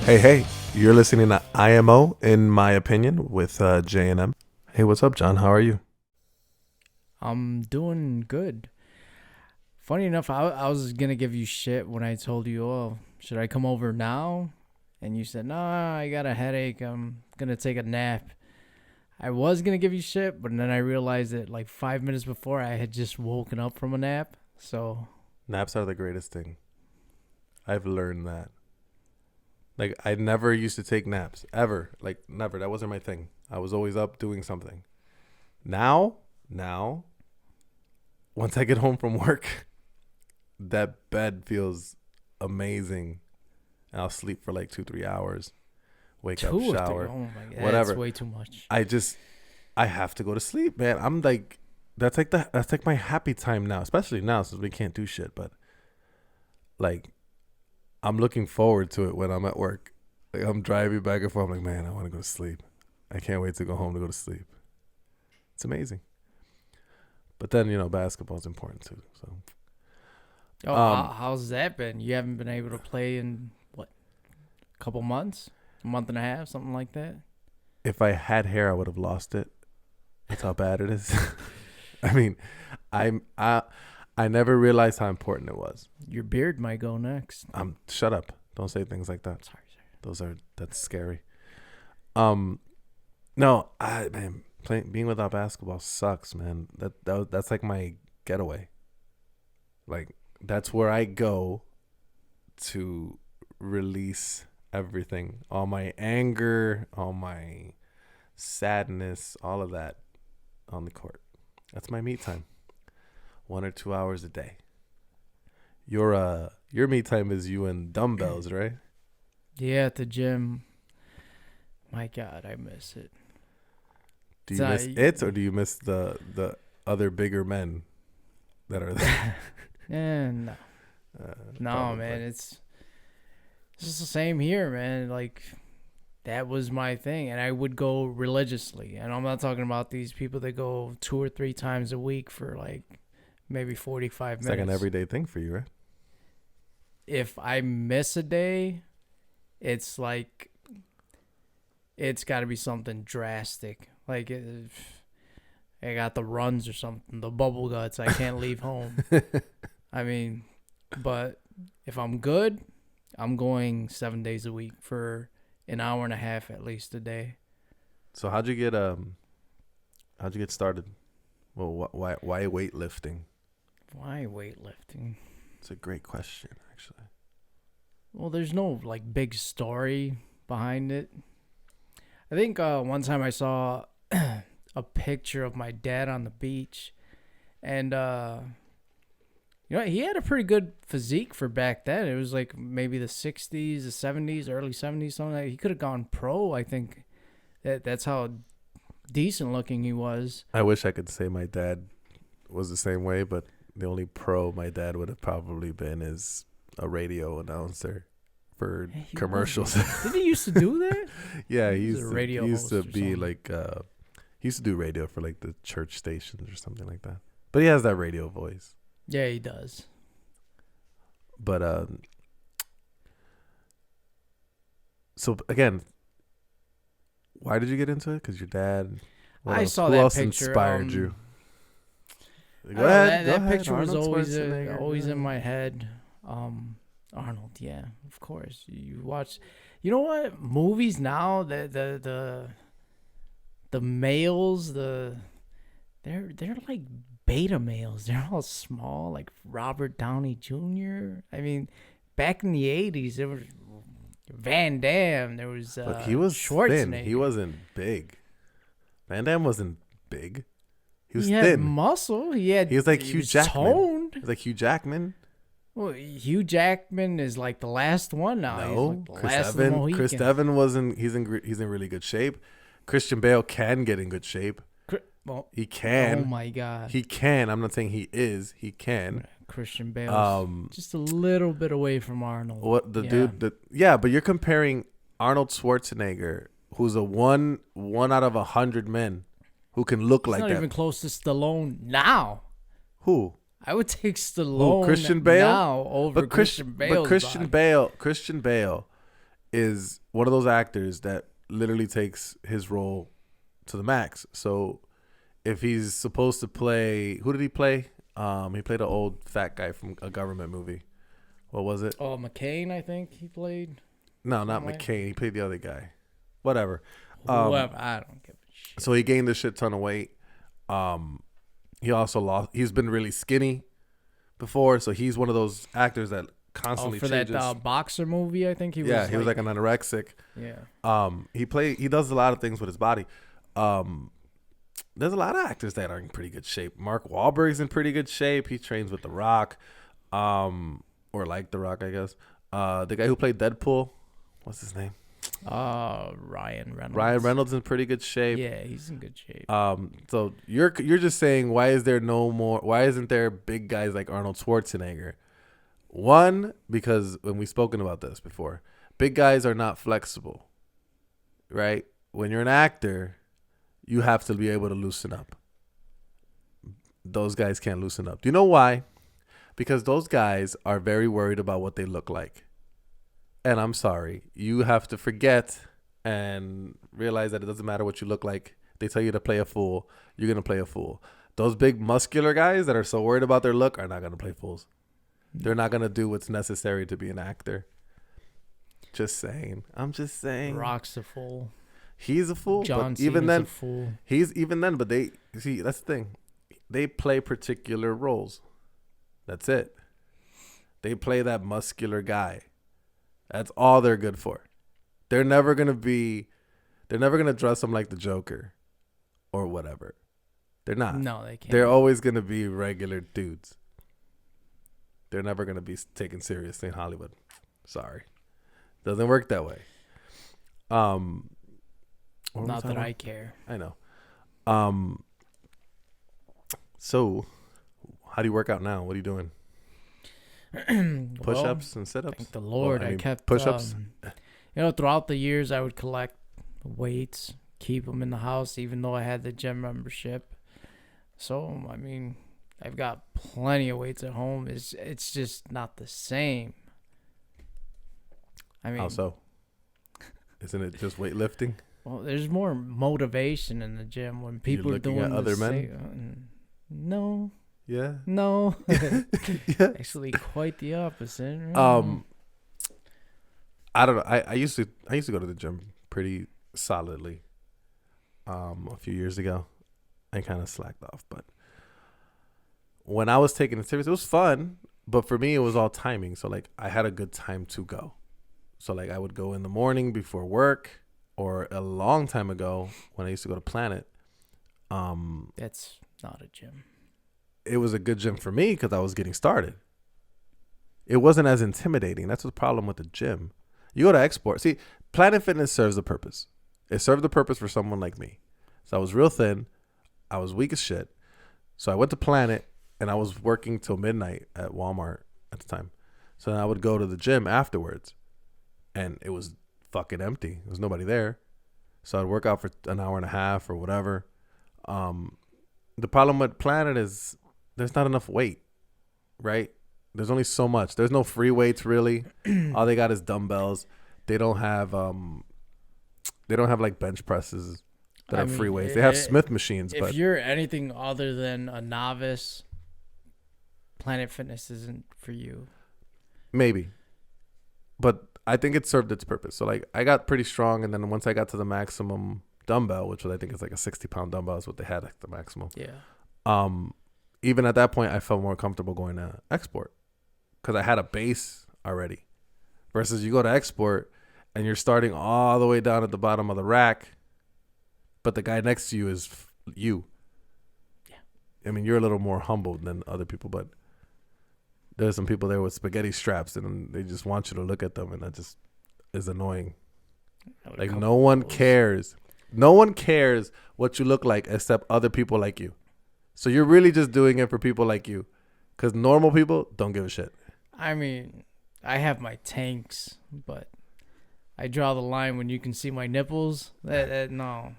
Hey, you're listening to IMO, in my opinion, with J&M. Hey, what's up, John? How are you? I'm doing good. Funny enough, I was going to give you shit when I told you, oh, should I come over now? And you said, nah, I got a headache. I'm going to take a nap. I was going to give you shit, but then I realized that like 5 minutes before I had just woken up from a nap. So Naps are the greatest thing. I've learned that. Like, I never used to take naps, ever. Like, never. That wasn't my thing. I was always up doing something. Now, once I get home from work, that bed feels amazing. And I'll sleep for like 2-3 hours. Wake up, 2 or 3. shower, Oh my God. whatever. That's way too much. I have to go to sleep, man. I'm like, that's like my happy time now, especially now since we can't do shit. But like, I'm looking forward to it when I'm at work. Like, I'm driving back and forth. I'm like, man, I want to go to sleep. I can't wait to go home to go to sleep. It's amazing. But then, basketball is important too. So, How's that been? You haven't been able to play in, what, a couple months? A month and a half? Something like that? if I had hair, I would have lost it. That's how bad it is. I mean, I never realized how important it was. Your beard might go next. Shut up. Don't say things like that. Sorry. That's scary. No, being without basketball sucks, man. That's like my getaway. Like, that's where I go to release everything, all my anger, all my sadness, all of that on the court. That's my me time. 1 or 2 hours a day. Your me time is you and dumbbells, right? Yeah, at the gym. My God, I miss it. Do you miss it, or do you miss the other bigger men that are there? No. No, probably. man, it's just the same here, man. Like, that was my thing, and I would go religiously. And I'm not talking about these people that go 2 or 3 times a week for like maybe 45 It's minutes. like an everyday thing for you, right? If I miss a day, it's like it's got to be something drastic. Like, if I got the runs or something, the bubble guts, I can't leave home. I mean, but if I'm good, I'm going 7 days a week for an hour and a half at least a day. So how'd you get started? Well, why weightlifting? Why weightlifting? It's a great question, actually. Well, there's no like big story behind it. I think one time I saw a picture of my dad on the beach, and he had a pretty good physique for back then. It was like maybe the 60s, the 70s, early 70s, something like that. He could have gone pro, I think. That's how decent looking he was. I wish I could say my dad was the same way, but the only pro my dad would have probably been is a radio announcer for commercials. Did he used to do that? Yeah, he used to be like he used to do radio for like the church stations or something like that. But he has that radio voice. Yeah, he does. But so again, why did you get into it? Because your dad. I saw Who that else picture. inspired you? Go That ahead, picture was Arnold always Schwarzenegger. always in my head. Arnold, yeah, of course. You watch, you know what? Movies now, the males, they're like beta males. They're all small, like Robert Downey Jr. I mean, back in the 80s, there was Van Damme. There was But he was Schwarzenegger. thin. He wasn't big. Van Damme wasn't big. He was He had thin. muscle. He was like Hugh Jackman. Toned. He was like Hugh Jackman. Well, Hugh Jackman is like the last one now. No, He's like the Chris last Evans. Chris Evans wasn't. He's in really good shape. Christian Bale can get in good shape. Well, He can. Oh my God. He can. I'm not saying he is. He can. Christian Bale. Just a little bit away from Arnold. What the dude? Yeah, but you're comparing Arnold Schwarzenegger, who's a one out of 100 men who can look like not that. Even close to Stallone now. Who? I would take Stallone Christian Bale? now over Christian Bale. But Christian Bale is one of those actors that literally takes his role to the max. So if he's supposed to play, who did he play? He played an old fat guy from a government movie. What was it? Oh, McCain, I think he played. No, not Something like- McCain. He played the other guy. Whatever. Whoever, I don't give a shit. So he gained a shit ton of weight. He also lost. He's been really skinny before, so he's one of those actors that constantly for changes. that boxer movie, I think he was. Yeah, he was like an anorexic. Yeah. He does a lot of things with his body. There's a lot of actors that are in pretty good shape. Mark Wahlberg's in pretty good shape. He trains with The Rock, or like The Rock, I guess. The guy who played Deadpool, what's his name? Ryan Reynolds. Ryan Reynolds in pretty good shape. Yeah, he's in good shape. So you're just saying, why isn't there big guys like Arnold Schwarzenegger? One, because when we've spoken about this before, big guys are not flexible, right? When you're an actor, you have to be able to loosen up. Those guys can't loosen up. Do you know why? Because those guys are very worried about what they look like. And I'm sorry, you have to forget and realize that it doesn't matter what you look like. They tell you to play a fool, you're going to play a fool. Those big muscular guys that are so worried about their look are not going to play fools. They're not going to do what's necessary to be an actor. Just saying. I'm just saying. Rock's a fool. He's a fool. John But even Cena's then, a fool. he's even then. But they see, that's the thing. They play particular roles. That's it. They play that muscular guy. That's all they're good for. They're never gonna dress him like the Joker or whatever. They're not. No, they can't. They're always gonna be regular dudes. They're never gonna be taken seriously in Hollywood. Sorry. Doesn't work that way. Not that I care. I know. So how do you work out now? What are you doing? Push-ups and sit-ups? Thank the Lord. Well, I kept push-ups. Throughout the years, I would collect weights, keep them in the house, even though I had the gym membership. So, I mean, I've got plenty of weights at home. It's just not the same. I mean, How so? Isn't it just weightlifting? Well, there's more motivation in the gym when people are doing at other the men? same. No, Yeah. no. Yeah. Actually, quite the opposite. I don't know. I used to go to the gym pretty solidly. A few years ago, I kind of slacked off, but when I was taking it serious, it was fun. But for me, it was all timing. So like, I had a good time to go. So like, I would go in the morning before work, or a long time ago when I used to go to Planet. That's not a gym. It was a good gym for me because I was getting started. It wasn't as intimidating. That's the problem with the gym. You go to Export. See, Planet Fitness serves a purpose. It served the purpose for someone like me. So I was real thin. I was weak as shit. So I went to Planet, and I was working till midnight at Walmart at the time. So then I would go to the gym afterwards, and it was fucking empty. There was nobody there. So I'd work out for an hour and a half or whatever. The problem with Planet is there's not enough weight, right? There's only so much. There's no free weights really. All they got is dumbbells. They don't have like bench presses that are free weights. They have Smith machines, if but you're anything other than a novice, Planet Fitness isn't for you. maybe. But I think it served its purpose. So like, I got pretty strong, and then once I got to the maximum dumbbell, which was, I think it's like a 60-pound dumbbell is what they had at the maximum. Yeah. Even at that point, I felt more comfortable going to Export because I had a base already. Versus you go to Export and you're starting all the way down at the bottom of the rack, but the guy next to you is you. Yeah. I mean, you're a little more humbled than other people, but there's some people there with spaghetti straps, and they just want you to look at them, and that just is annoying. Like, no one cares. No one cares what you look like except other people like you. So you're really just doing it for people like you, because normal people don't give a shit. I mean, I have my tanks, but I draw the line when you can see my nipples. No.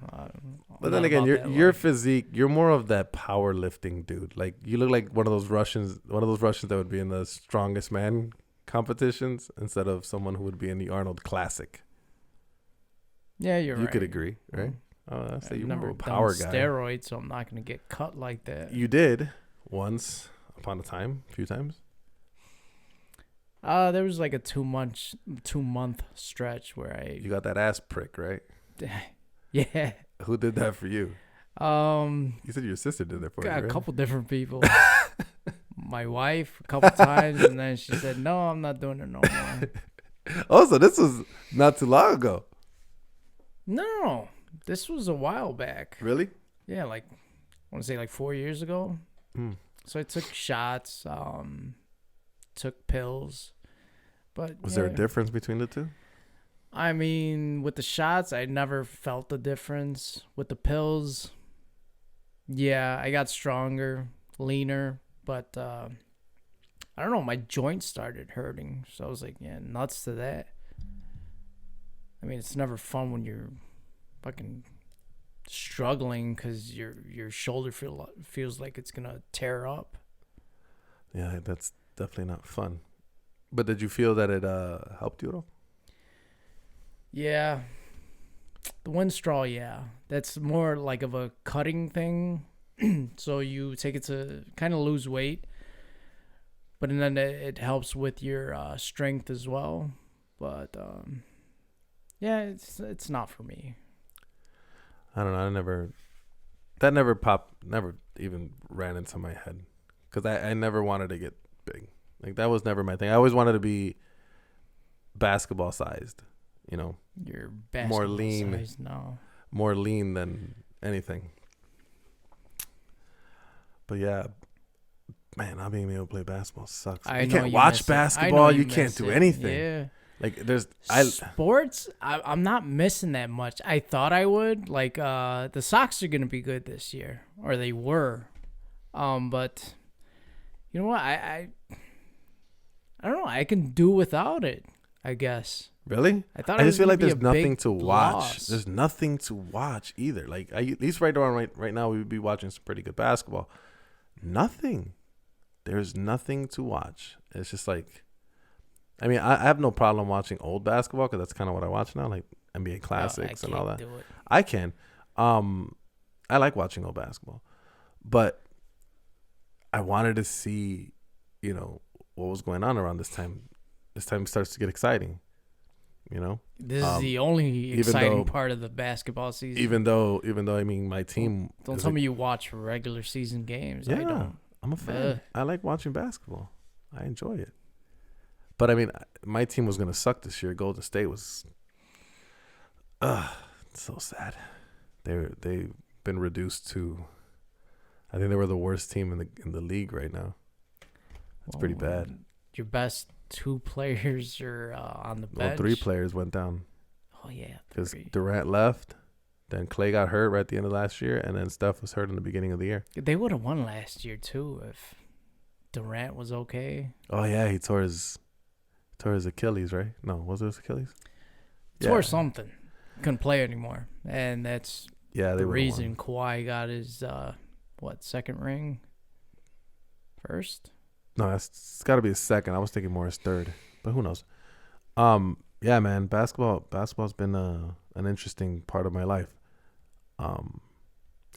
But then again, your physique, you're more of that powerlifting dude. Like, you look like one of those Russians that would be in the Strongest Man competitions instead of someone who would be in the Arnold Classic. Yeah, you're right. You could agree, right? Oh, I say I've you're never more of a done power guy. steroids, so I'm not gonna get cut like that. You did once upon a time, a few times. There was like a 2-month stretch where You got that ass prick, right? yeah. Who did that for you? You said your sister did it for you, got a right? couple different people. My wife a couple times, and then she said, "No, I'm not doing it no more." Also, this was not too long ago. No, this was a while back. Really? Yeah, like I want to say like 4 years ago. So I took shots, took pills, but Was there a difference between the two? I mean, with the shots, I never felt the difference. With the pills, yeah, I got stronger, leaner, but I don't know, my joints started hurting. So I was like, yeah, nuts to that. I mean, it's never fun when you're fucking struggling because your shoulder feels like it's gonna tear up. Yeah, that's definitely not fun. But did you feel that it helped you at all? Yeah, the wind straw, yeah, that's more like of a cutting thing. So you take it to kind of lose weight, but then it helps with your strength as well. But yeah, it's not for me. I don't know. Never even ran into my head because I never wanted to get big. Like that was never my thing. I always wanted to be basketball sized, you know, You're basketball more lean, size now. more lean than anything. But yeah, man, not being able to play basketball sucks. You can't watch basketball. You can't do anything. Yeah. Like there's sports. I'm not missing that much. I thought I would. Like the Sox are gonna be good this year, or they were. But you know what? I don't know. I can do without it, I guess. Really? I thought I just feel like there's there's nothing to watch. loss. There's nothing to watch either. Like at least right now we would be watching some pretty good basketball. Nothing. There's nothing to watch. It's just like, I mean, I have no problem watching old basketball because that's kind of what I watch now, like NBA classics and all that. I can. I like watching old basketball, but I wanted to see, you know, what was going on around this time. This time it starts to get exciting, you know. This is the only exciting part of the basketball season. Even though I mean, my team. Don't tell me you watch regular season games. Yeah, I don't. I'm a fan. I like watching basketball. I enjoy it. But I mean, my team was gonna suck this year. Golden State was, it's so sad. They've been reduced to, I think they were the worst team in the league right now. It's pretty bad. Your best 2 players are on the bench. 3 players went down. Oh yeah, because Durant left, then Clay got hurt right at the end of last year, and then Steph was hurt in the beginning of the year. They would have won last year too if Durant was okay. Oh yeah, he tore his Achilles, right? No, was it his Achilles? Tore something. Couldn't play anymore, and that's the reason Kawhi got his second ring? First? No, it's got to be his second. I was thinking more his third, but who knows? Yeah, man, basketball's been an interesting part of my life. I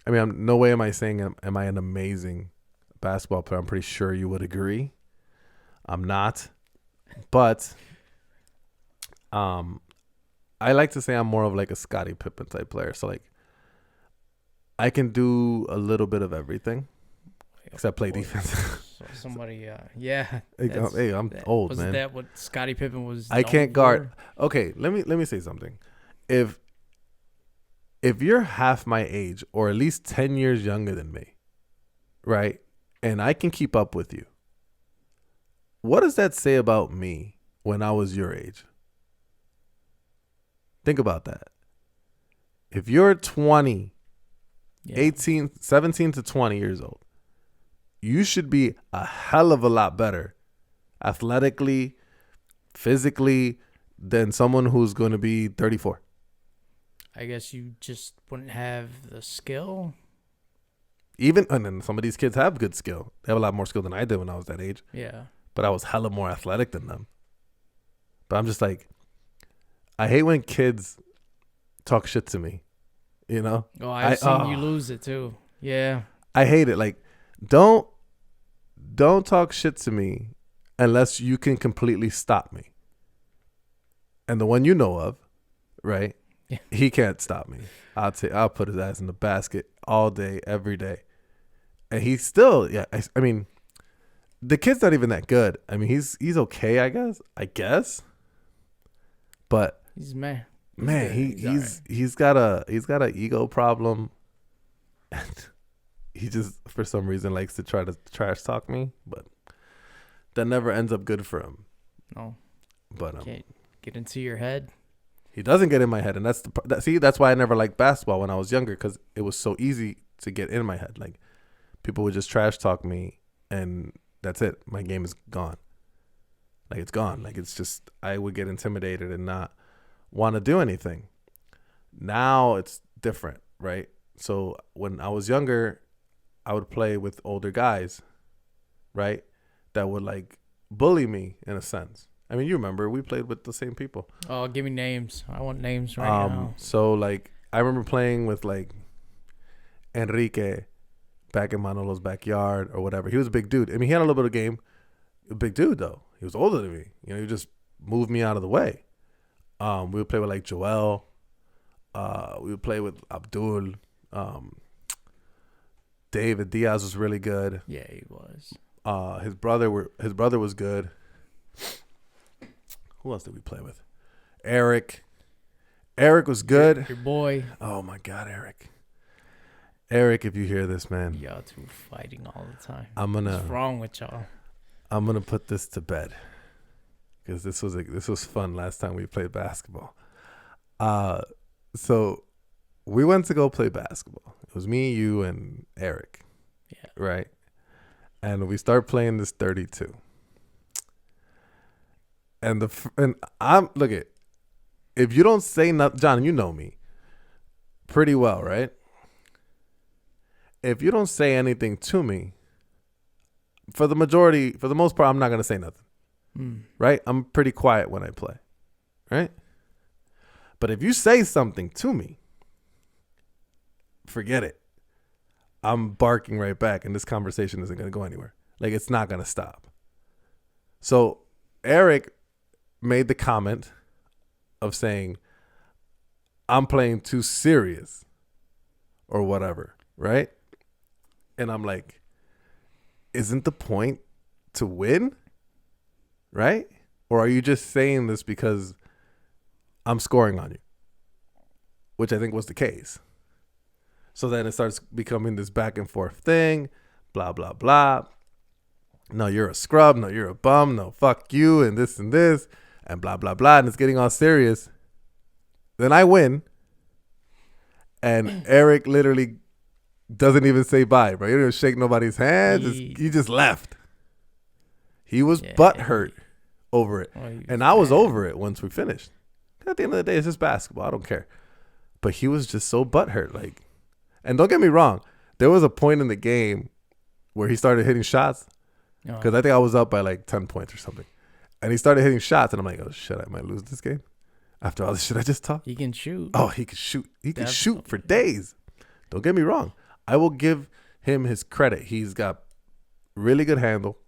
mean, no way am I saying am I an amazing basketball player. I'm pretty sure you would agree. I'm not, but I like to say I'm more of like a Scottie Pippen type player. So like, I can do a little bit of everything, except play defense. Somebody, yeah. Hey, I'm old, man. Wasn't that what Scottie Pippen was? I can't guard. Okay, let me say something. If you're half my age or at least 10 years younger than me, right, and I can keep up with you, what does that say about me when I was your age? Think about that. If you're 20, 17 to 20 years old, you should be a hell of a lot better athletically, physically than someone who's going to be 34. I guess you just wouldn't have the skill. And then some of these kids have good skill. They have a lot more skill than I did when I was that age. Yeah. But I was hella more athletic than them. But I'm just like, I hate when kids talk shit to me. You know? Oh, I've seen you lose it too. Yeah. I hate it. Like, don't talk shit to me unless you can completely stop me. And the one you know of, right? Yeah. He can't stop me. I'll put his ass in the basket all day, every day. And he's still, yeah. I mean, the kid's not even that good. I mean, he's okay, I guess. But He's man. Man, he's got a ego problem. And he just for some reason likes to try to trash talk me, but that never ends up good for him. No. But Can't get into your head. He doesn't get in my head, and that's why I never liked basketball when I was younger, because it was so easy to get in my head. Like, people would just trash talk me, and that's it. My game is gone. Like, it's gone. Like, it's just I would get intimidated and not want to do anything. Now it's different, right? So when I was younger, I would play with older guys, right? That would like bully me in a sense. I mean, you remember we played with the same people. Oh, give me names. I want names right now. So like I remember playing with like Enrique back in Manolo's backyard or whatever. He was a big dude. I mean, he had a little bit of game. A big dude though. He was older than me. You know, he just moved me out of the way. We would play with like Joel. We would play with Abdul. David Diaz was really good. Yeah, he was. His brother was good. Who else did we play with? Eric. Eric was good. Your boy. Oh my God, Eric. Eric, if you hear this, man, Y'all two fighting all the time. What's wrong with y'all? I'm gonna put this to bed because this was fun last time we played basketball. So we went to go play basketball. It was me, you, and Eric. Yeah. Right. And we start playing this 32. And I'm look at, if you don't say nothing, John, you know me pretty well, right? If you don't say anything to me, for the most part, I'm not gonna say nothing. Right? I'm pretty quiet when I play. Right? But if you say something to me, forget it. I'm barking right back, and this conversation isn't gonna go anywhere. Like, it's not gonna stop. So Eric made the comment of saying, I'm playing too serious or whatever, right? And I'm like, isn't the point to win? Right? Or are you just saying this because I'm scoring on you? Which I think was the case. So then it starts becoming this back and forth thing, blah, blah, blah. No, you're a scrub. No, you're a bum. No, fuck you, and this, and blah, blah, blah. And it's getting all serious. Then I win. And Eric literally doesn't even say bye, bro. He didn't even shake nobody's hand. He just left. He was butthurt over it. And I was over it once we finished. At the end of the day, it's just basketball. I don't care. But he was just so butthurt. Like, and don't get me wrong. There was a point in the game where he started hitting shots. Because I think I was up by like 10 points or something. And he started hitting shots. And I'm like, oh, shit, I might lose this game. After all the shit I just talked. He can shoot. Oh, he can shoot. He can shoot for days. Don't get me wrong. I will give him his credit. He's got really good handle.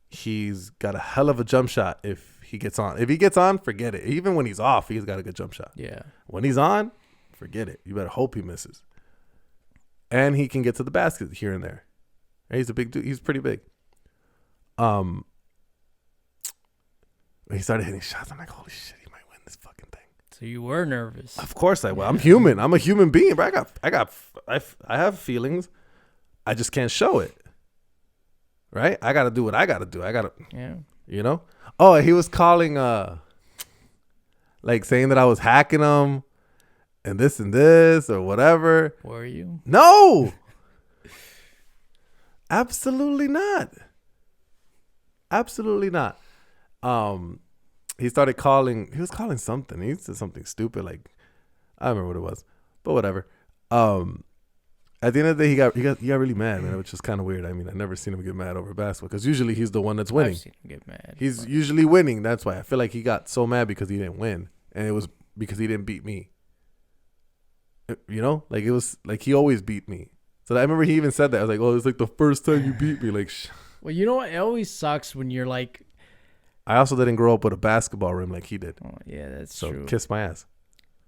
He's got a hell of a jump shot if he gets on. If he gets on, forget it. Even when he's off, he's got a good jump shot. Yeah. When he's on, forget it. You better hope he misses. And he can get to the basket here and there. And he's a big dude. He's pretty big. He started hitting shots. I'm like, holy shit, he might win this fucking thing. So you were nervous. Of course I will. I'm human. I'm a human being, but I have feelings. I just can't show it. Right? I got to do what I got to do. You know? Oh, he was calling, like saying that I was hacking him and this or whatever. Were you? No. Absolutely not. Absolutely not. He started calling. He was calling something. He said something stupid, like I don't remember what it was, but whatever. And at the end of the day, he got really mad, man, which is kind of weird. I mean, I've never seen him get mad over basketball because usually he's the one that's winning. I've seen him get mad. He's usually winning. That's why I feel like he got so mad because he didn't win, and it was because he didn't beat me. You know, like it was like he always beat me. So I remember he even said that. I was like, "Oh, it's like the first time you beat me." Like, well, you know what? It always sucks when you're like. I also didn't grow up with a basketball rim like he did. Oh yeah, that's so true. Kiss my ass.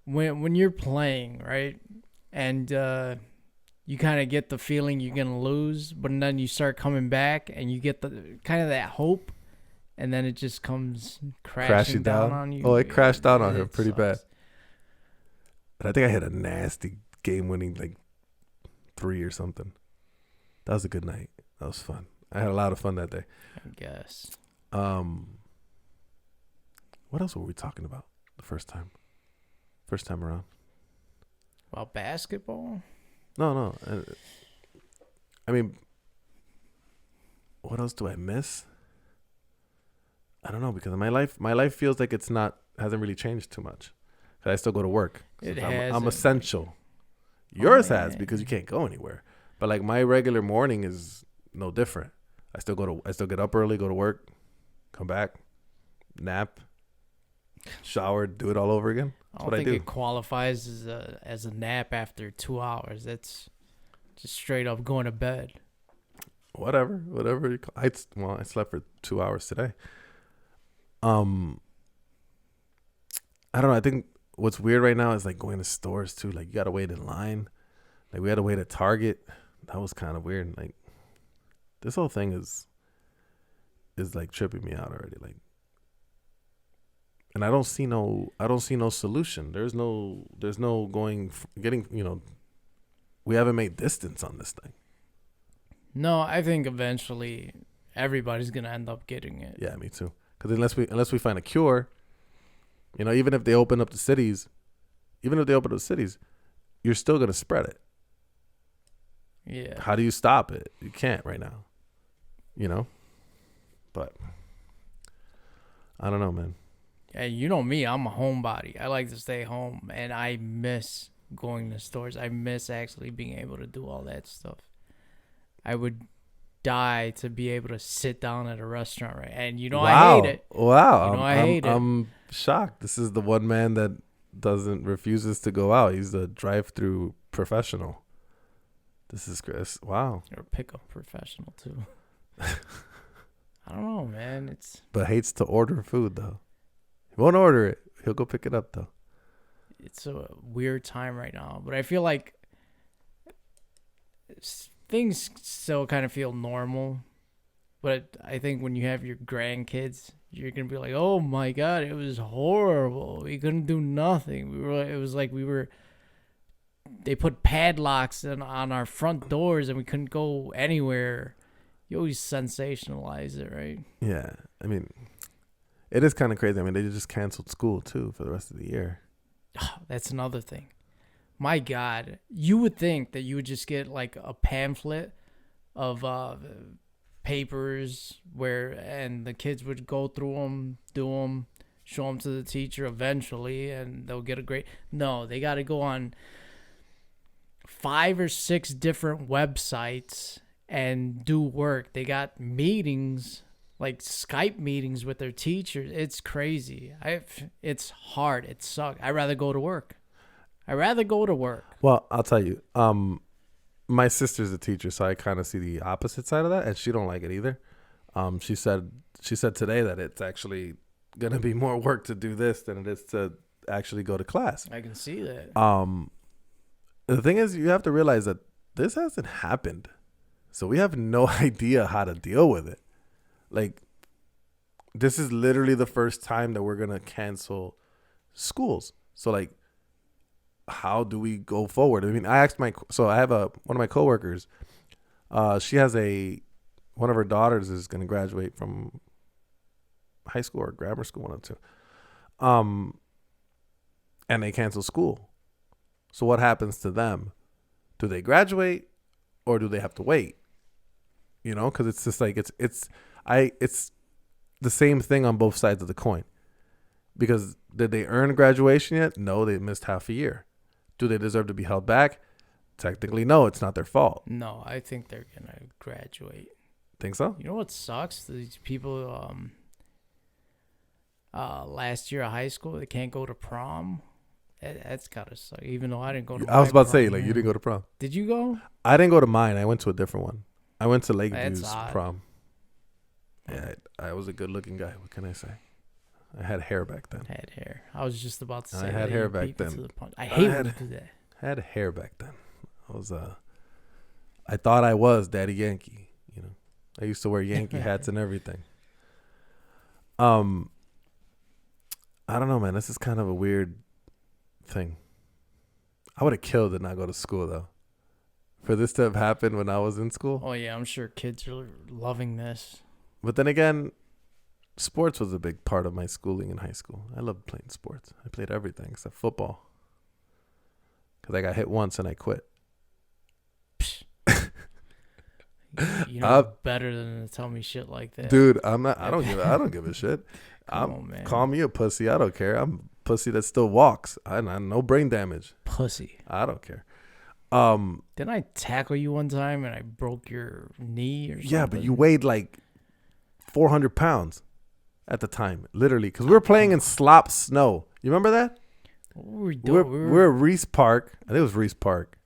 When you're playing, right, and you kind of get the feeling you're gonna lose, but then you start coming back and you get the kind of that hope, and then it just comes crashing down on you. Oh, it crashed down on him pretty sucks. bad. But I think I hit a nasty game-winning like 3 or something. That was a good night. That was fun. I had a lot of fun that day. I guess. What else were we talking about the first time? First time around. Well, basketball. No. I mean, what else do I miss? I don't know because my life feels like hasn't really changed too much. Cause I still go to work. I'm essential. Yours has because you can't go anywhere. But like my regular morning is no different. I still get up early, go to work, come back, nap, shower, do it all over again. I don't think it qualifies as a nap after 2 hours. That's just straight up going to bed. Whatever. I slept for 2 hours today. I don't know. I think what's weird right now is like going to stores too. Like you gotta wait in line. Like we had to wait at Target. That was kind of weird. Like this whole thing is like tripping me out already. Like, and I don't see no solution. There's no getting. We haven't made distance on this thing. No, I think eventually everybody's gonna end up getting it. Yeah, me too. Because unless we find a cure, even if they open up the cities, you're still gonna spread it. Yeah. How do you stop it? You can't right now. But I don't know, man. Hey, you know me, I'm a homebody. I like to stay home, and I miss going to stores. I miss actually being able to do all that stuff. I would die to be able to sit down at a restaurant, right? And I hate it. Wow. I hate it. I'm shocked. This is the one man that refuses to go out. He's a drive-through professional. This is Chris. Wow. Or a pickup professional too. I don't know, man. But hates to order food though. He won't order it. He'll go pick it up though. It's a weird time right now, but I feel like things still kind of feel normal. But I think when you have your grandkids, you're gonna be like, "Oh my God, it was horrible. We couldn't do nothing. They put padlocks on our front doors and we couldn't go anywhere." You always sensationalize it, right? Yeah. I mean, it is kind of crazy. I mean, they just canceled school too for the rest of the year. Oh, that's another thing. My God, you would think that you would just get like a pamphlet of papers and the kids would go through them, do them, show them to the teacher eventually, and they'll get a grade. No, they got to go on 5 or 6 different websites and do work. They got meetings, like Skype meetings with their teachers. It's crazy. It's hard. It sucks. I'd rather go to work. Well, I'll tell you. My sister's a teacher, so I kind of see the opposite side of that, and she don't like it either. She said today that it's actually gonna be more work to do this than it is to actually go to class. I can see that. The thing is, you have to realize that this hasn't happened. So we have no idea how to deal with it. Like, this is literally the first time that we're going to cancel schools. So, like, how do we go forward? I mean, I have one of my coworkers, she has one of her daughters is going to graduate from high school or grammar school, one of the two. And they cancel school. So what happens to them? Do they graduate or do they have to wait? Because it's just like it's the same thing on both sides of the coin. Because did they earn graduation yet? No, they missed half a year. Do they deserve to be held back? Technically, no, it's not their fault. No, I think they're gonna graduate. Think so? You know what sucks? These people, last year of high school, they can't go to prom. That's gotta suck. Even though I didn't go to. I was about to say, prom, like, man. you didn't go to prom. Did you go? I didn't go to mine. I went to a different one. I went to Lakeview's That's odd. prom. Yeah, I was a good-looking guy. What can I say? I had hair back then. Had hair. I was just about to I say. had that hair you back beat me to then. the punch. I hate when had- you do that. Had hair back then. I thought I was Daddy Yankee. You know, I used to wear Yankee hats and everything. I don't know, man. This is kind of a weird thing. I would have killed to not go to school though. For this to have happened when I was in school. Oh yeah, I'm sure kids are loving this. But then again, sports was a big part of my schooling in high school. I loved playing sports. I played everything except football. Because I got hit once and I quit. You know better than to tell me shit like that. Dude, I'm not. I don't give a shit. Come on, man. Call me a pussy. I don't care. I'm a pussy that still walks. I no brain damage. Pussy. I don't care. Didn't I tackle you one time and I broke your knee or something? Yeah, but you weighed like 400 pounds at the time, literally, because we were playing in slop snow. You remember that? What were we doing? We're at Reese Park. I think it was Reese Park.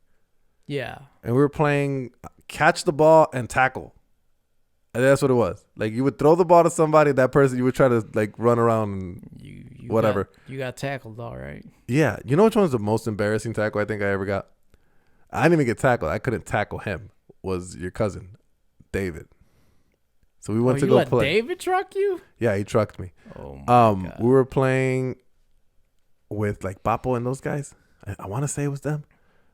Yeah. And we were playing catch the ball and tackle. And that's what it was. Like, you would throw the ball to somebody, that person, you would try to, like, run around and You whatever. You got tackled, all right. Yeah. You know which one was the most embarrassing tackle I think I ever got? I didn't even get tackled. I couldn't tackle him. Was your cousin, David. So we went to you go let play. David truck you? Yeah, he trucked me. Oh, my God. We were playing with, like, Papo and those guys. I want to say it was them.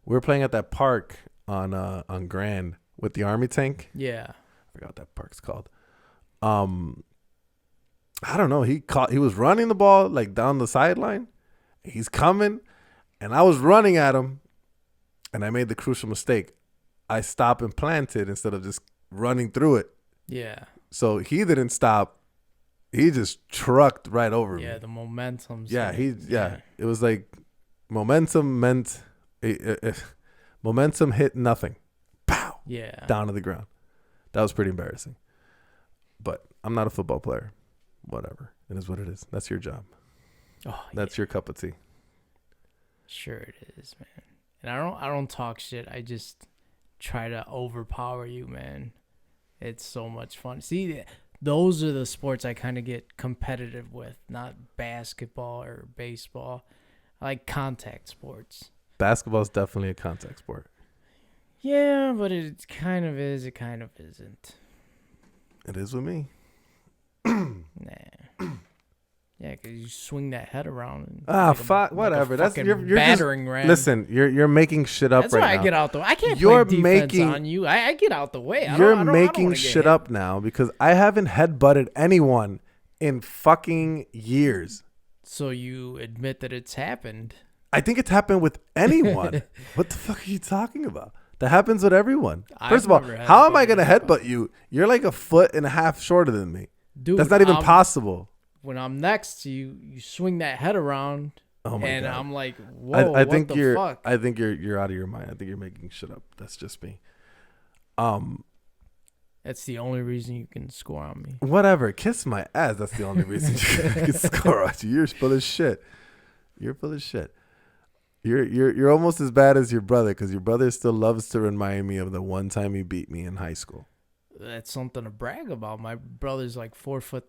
We were playing at that park on Grand with the Army tank. Yeah. I forgot what that park's called. I don't know. He was running the ball like down the sideline. He's coming, and I was running at him, and I made the crucial mistake. I stopped and planted instead of just running through it. Yeah. So he didn't stop. He just trucked right over me. Yeah, the momentum. Yeah, It was like momentum meant momentum hit nothing. Pow. Yeah. Down to the ground. That was pretty embarrassing. But I'm not a football player. Whatever. It is what it is. That's your job. Oh, That's your cup of tea. Sure it is, man. And I don't talk shit. I just try to overpower you, man. It's so much fun. See, those are the sports I kind of get competitive with, not basketball or baseball. I like contact sports. Basketball is definitely a contact sport. Yeah, but it kind of is. It kind of isn't. It is with me. Nah. Yeah, because you swing that head around. And Fuck, whatever. That's you're battering ram. Listen, you're making shit up That's right why now. I get out the way. I can't You're play defense making- on you. I get out the way. You're making shit up now because I haven't headbutted anyone in fucking years. So you admit that it's happened. I think it's happened with anyone. What the fuck are you talking about? That happens with everyone. First of all, never how am I headbutted going to anyone. headbutt you? You're like a foot and a half shorter than me. Dude, That's not even possible. When I'm next to you, you swing that head around. Oh my and God. I'm like, whoa, I think what the you're fuck? I think you're out of your mind. I think you're making shit up. That's just me. That's the only reason you can score on me. Whatever. Kiss my ass. That's the only reason you can score on you. You're full of shit. You're full of shit. You're almost as bad as your brother because your brother still loves to remind me of the one time he beat me in high school. That's something to brag about. My brother's like 5'3".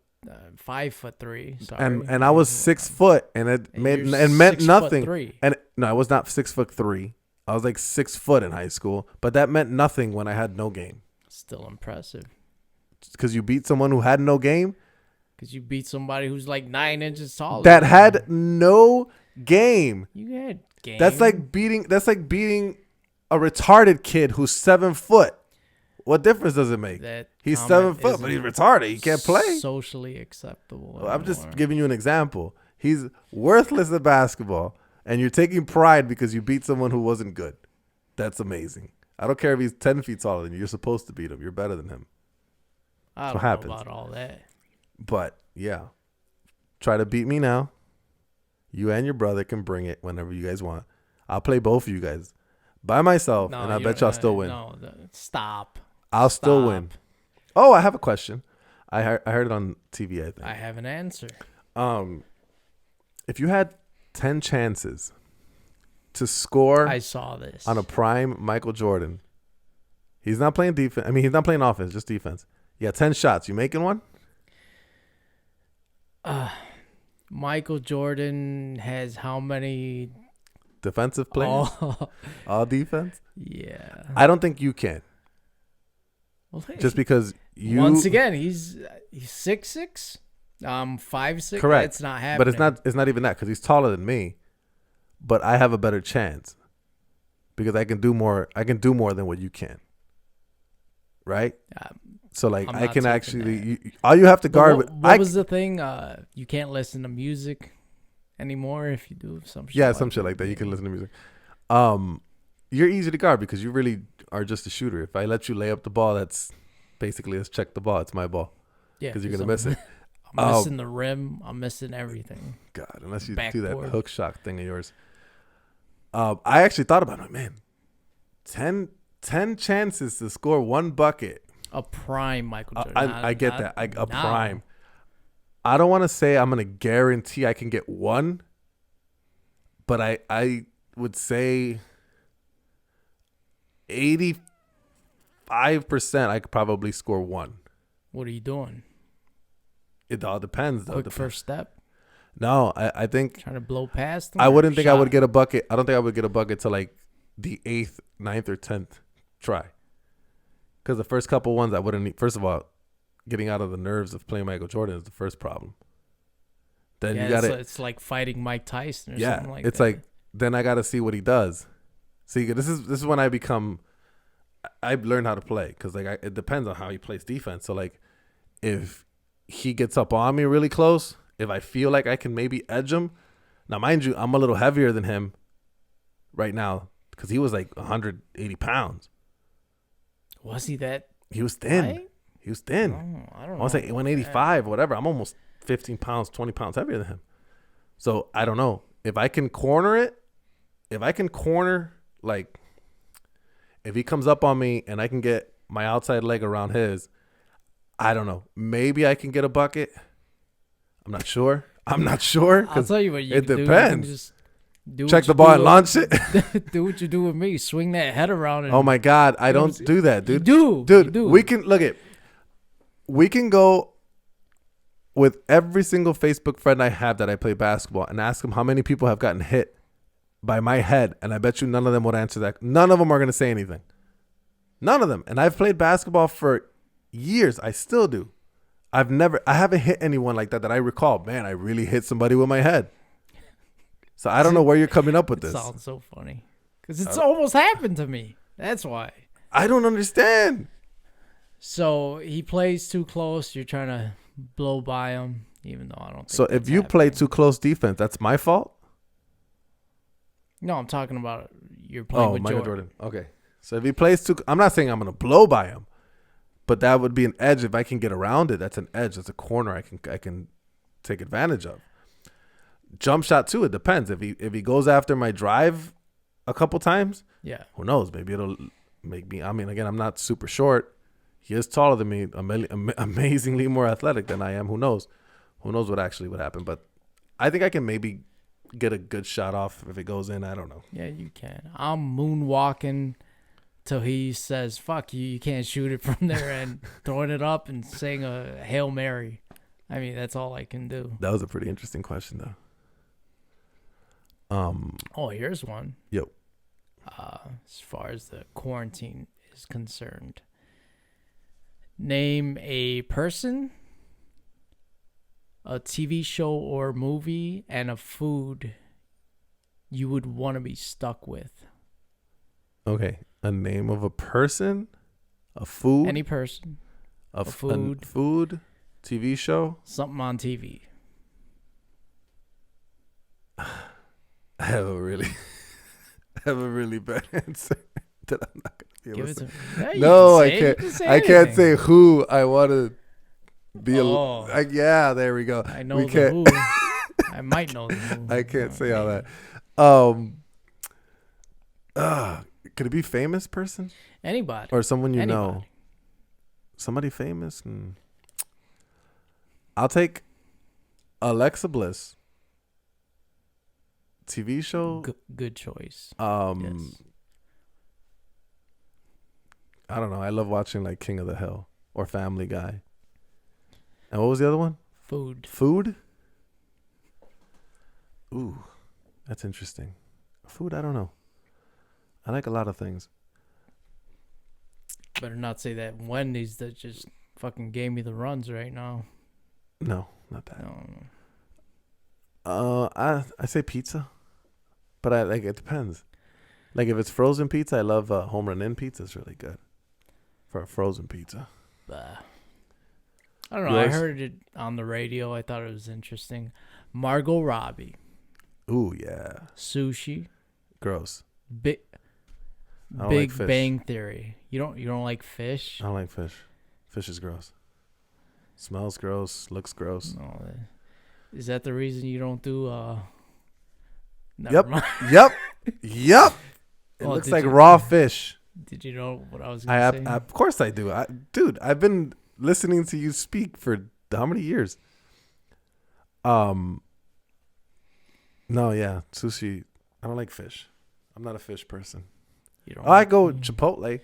Sorry. And I was 6 foot and it And made you're and meant 6'3". nothing. And no, I was not 6'3". I was like 6 foot in high school, but that meant nothing when I had no game. Still impressive. Because you beat someone who had no game. Because you beat somebody who's like 9 inches taller. That had no game. You had game. That's like beating a retarded kid who's 7 foot. What difference does it make? That He's comment 7 foot, but he's isn't retarded. He can't play. Socially acceptable. I'm just anymore. giving you an example. He's worthless at basketball, and you're taking pride because you beat someone who wasn't good. That's amazing. I don't care if he's 10 feet taller than you. You're supposed to beat him. You're better than him. I what don't know happens. about all that. But, yeah. Try to beat me now. You and your brother can bring it whenever you guys want. I'll play both of you guys. by myself, No, and I bet y'all still win. No, stop. I'll still Stop. win. Oh, I have a question. I heard it on TV, I think. I have an answer. If you had 10 chances to score I saw this. on a prime Michael Jordan, he's not playing defense. I mean, he's not playing offense, just defense. You got 10 shots. You making one? Michael Jordan has how many? Defensive players? Oh, All defense? yeah. I don't think you can. Well, hey, Just because you... once again, he's 6'6". 5'6". Correct. It's not happening. But it's not even that, because he's taller than me. But I have a better chance because I can do more. I can do more than what you can. Right? So like I'm I not can taking actually. All you have to guard. What was the thing? You can't listen to music anymore if you do some shit. Yeah, some shit like that. You can listen to music. You're easy to guard because you really are just a shooter. If I let you lay up the ball, that's basically let's check the ball. It's my ball. Yeah, because you're gonna miss it. I'm missing the rim. I'm missing everything. God, unless you Backboard. do that hook shot thing of yours. I actually thought about it, man. 10 chances to score one bucket. A prime Michael Jordan. I get that. A prime. I don't want to say I'm going to guarantee I can get one, but I would say 85% I could probably score one. What are you doing? It all depends, though. Quick first step? No, I think... Trying to blow past them? I wouldn't think I would get a bucket. I don't think I would get a bucket to like the 8th, 9th, or 10th try. Because the first couple ones I wouldn't need. First of all, getting out of the nerves of playing Michael Jordan is the first problem. Then you got to... It's like fighting Mike Tyson or something like it's that. like, then I got to see what he does. See, this is when I become... I've learned how to play. Because like it depends on how he plays defense. So like if he gets up on me really close... If I feel like I can maybe edge him. Now, mind you, I'm a little heavier than him right now because he was like 180 pounds. Was he that? He was thin. High? He was thin. Oh, I don't know. I want to say 185 or whatever. I'm almost 15 pounds, 20 pounds heavier than him. So, I don't know. If I can corner, like, if he comes up on me and I can get my outside leg around his, I don't know. Maybe I can get a bucket. I'm not sure. I'll tell you what you it can depends. Do. You can just check the ball and launch it. Do what you do with me. Swing that head around. And, oh my God, I don't do that, dude. You do, dude. You do. We can look at. We can go with every single Facebook friend I have that I play basketball and ask them how many people have gotten hit by my head, and I bet you none of them would answer that. None of them are gonna say anything. None of them. And I've played basketball for years. I still do. I haven't hit anyone like that I recall. Man, I really hit somebody with my head. So I don't know where you're coming up with this. It sounds so funny. Because it's almost happened to me. That's why. I don't understand. So he plays too close. You're trying to blow by him, even though I don't think so if you play too close defense, that's my fault? No, I'm talking about you're playing with Michael Jordan. Okay. So if he plays too... I'm not saying I'm going to blow by him. But that would be an edge if I can get around it. That's an edge. That's a corner I can take advantage of. Jump shot too. It depends. If he goes after my drive a couple times, yeah, who knows? Maybe it'll make me. I mean, again, I'm not super short. He is taller than me, amazingly more athletic than I am. Who knows? Who knows what actually would happen? But I think I can maybe get a good shot off if it goes in. I don't know. Yeah, you can. I'm moonwalking till he says, fuck you, you can't shoot it from there, and throwing it up and saying a Hail Mary. I mean, that's all I can do. That was a pretty interesting question, though. Oh, here's one. Yep. As far as the quarantine is concerned, name a person, a TV show or movie, and a food you would want to be stuck with. Okay. A name of a person, a food, any person, a food, TV show, something on TV. I have a really bad answer that I'm not gonna be able to say. No, I can't. I can't say who I want to be. Yeah, there we go. I know the who. I might know the who. I can't say all that. Could it be famous person Anybody. or someone you know? Anybody. Somebody famous. I'll take Alexa Bliss. TV show. Good choice. Yes. I don't know. I love watching like King of the Hill or Family Guy. And what was the other one? Food? Ooh, that's interesting. Food, I don't know. I like a lot of things. Better not say that Wendy's that just fucking gave me the runs right now. No, not that. No. I say pizza, but I like it depends. Like if it's frozen pizza, I love Home Run Inn pizza. It's really good for a frozen pizza. I don't know. Yours? I heard it on the radio. I thought it was interesting. Margot Robbie. Ooh, yeah. Sushi. Gross. Big like fish. Bang Theory. You don't like fish? I don't like fish. Fish is gross. Smells gross. Looks gross. No. Is that the reason you don't do Yep. mind. Yep. It Well, looks like raw fish. Did you know what I was going to say? Of course I do. Dude, I've been listening to you speak for how many years? No, yeah, sushi. I don't like fish. I'm not a fish person. I go Chipotle.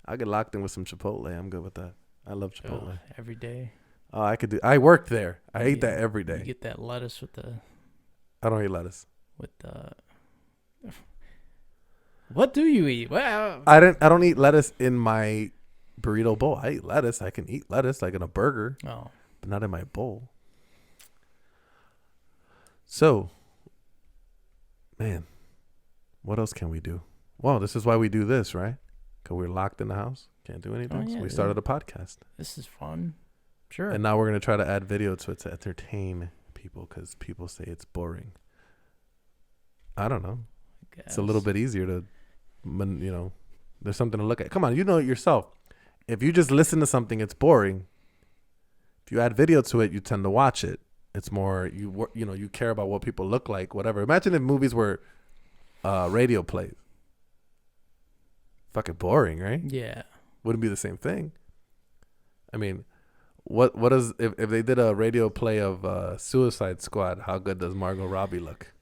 I get locked in with some Chipotle. I'm good with that. I love Chipotle. Every day. Oh, I worked there. I ate that every day. You get that lettuce with the... I don't eat lettuce. With the... What do you eat? Well, I don't eat lettuce in my burrito bowl. I eat lettuce. I can eat lettuce like in a burger. Oh. But not in my bowl. So, man, what else can we do? Well, this is why we do this, right? Because we're locked in the house. Can't do anything. So we started a podcast. This is fun. Sure. And now we're going to try to add video to it to entertain people because people say it's boring. I don't know. It's a little bit easier to, there's something to look at. Come on, you know it yourself. If you just listen to something, it's boring. If you add video to it, you tend to watch it. It's more, you care about what people look like, whatever. Imagine if movies were radio plays. Fucking boring, right? Yeah. Wouldn't be the same thing. I mean, what is if they did a radio play of Suicide Squad? How good does Margot Robbie look?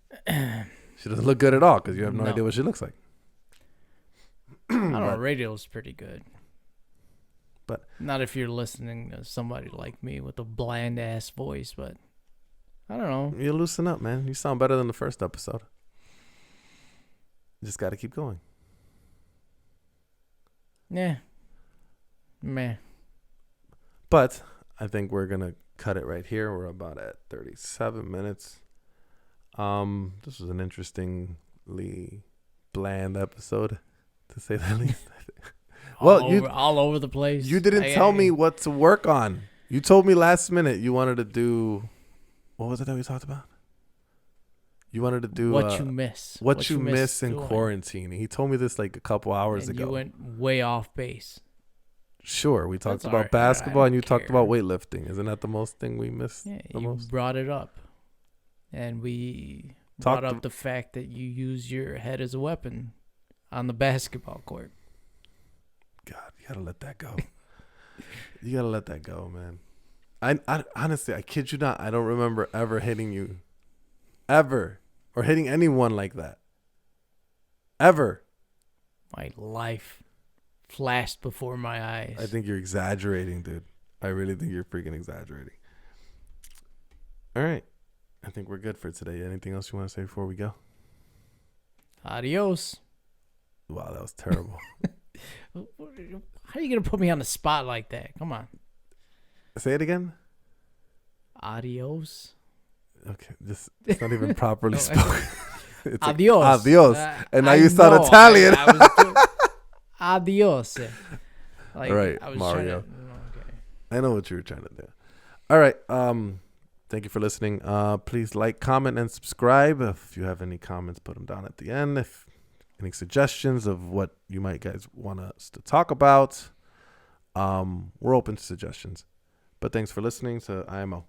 She doesn't look good at all because you have no idea what she looks like. I don't know. Radio's pretty good. But not if you're listening to somebody like me with a bland ass voice, but I don't know. You loosen up, man. You sound better than the first episode. You just got to keep going. Yeah. Meh. But I think we're going to cut it right here. We're about at 37 minutes. This was an interestingly bland episode, to say the least. All over the place. You didn't tell me what to work on. You told me last minute you wanted to do. What was it that we talked about? You wanted to do what you miss. What you miss in quarantine. He told me this like a couple hours ago. You went way off base. Sure, we talked about basketball and you talked about weightlifting. Isn't that the most thing we missed? Yeah, you brought it up. And we brought up the fact that you use your head as a weapon on the basketball court. God, you gotta let that go. You gotta let that go, man. I honestly, I kid you not, I don't remember ever hitting you. Ever. Or hitting anyone like that. Ever. My life flashed before my eyes. I think you're exaggerating, dude. I really think you're freaking exaggerating. All right. I think we're good for today. Anything else you want to say before we go? Adios. Wow, that was terrible. How are you going to put me on the spot like that? Come on. Say it again. Adios. Okay, it's not even properly spoken. It's adios. Like, adios. And now you sound Italian. Adios. Like, right, I was Mario. Okay. I know what you were trying to do. All right. Thank you for listening. Please like, comment, and subscribe. If you have any comments, put them down at the end. If any suggestions of what you might guys want us to talk about, we're open to suggestions. But thanks for listening to IMO.